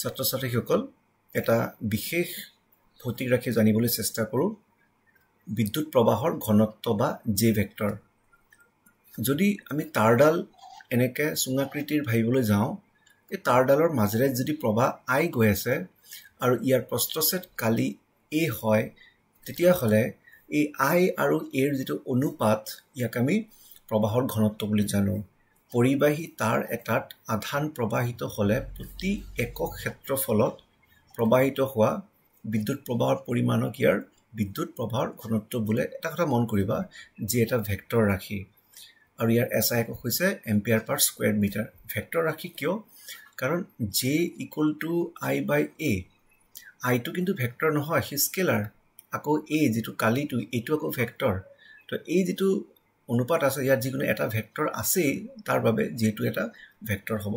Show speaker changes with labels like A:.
A: ছাত্ৰ-ছাত্ৰীসকল এটা বিশেষ ভৌতিক ৰাশি জানিবলৈ চেষ্টা কৰোঁ বিদ্যুৎ প্ৰবাহৰ ঘনত্ব বা জে ভেক্টৰ যদি আমি তাঁৰডাল এনেকৈ চুঙাকৃতিৰ ভাবিবলৈ যাওঁ এই তাঁৰডালৰ মাজেৰে যদি প্ৰবাহ আই গৈ আছে আৰু ইয়াৰ প্ৰস্থচ্ছেদ কালি এ হয় তেতিয়াহ'লে এই আই আৰু এৰ যিটো অনুপাত ইয়াক আমি প্ৰবাহৰ ঘনত্ব বুলি জানো পৰিবাহী তাঁৰ এটাত আধান প্ৰবাহিত হ'লে প্ৰতি একক ক্ষেত্ৰফলত প্ৰবাহিত হোৱা বিদ্যুৎ প্ৰবাহৰ পৰিমাণক ইয়াৰ বিদ্যুৎ প্ৰবাহৰ ঘনত্ব বোলে এটা কথা মন কৰিবা যে এটা ভেক্টৰ ৰাশি আৰু ইয়াৰ এছআই একক হৈছে এম্পিয়াৰ পাৰ স্কুৱেৰ মিটাৰ ভেক্টৰ ৰাশি কিয় কাৰণ জে ইকুৱেল টু আই বাই এ আইটো কিন্তু ভেক্টৰ নহয় সি স্কেলাৰ আকৌ এ যিটো কালিটো এইটো আকৌ ভেক্টৰ তো এই যিটো অনুপাত আছে ইয়াত যিকোনো এটা ভেক্টৰ আছেই তাৰ বাবে যেটো এটা ভেক্টৰ হ'ব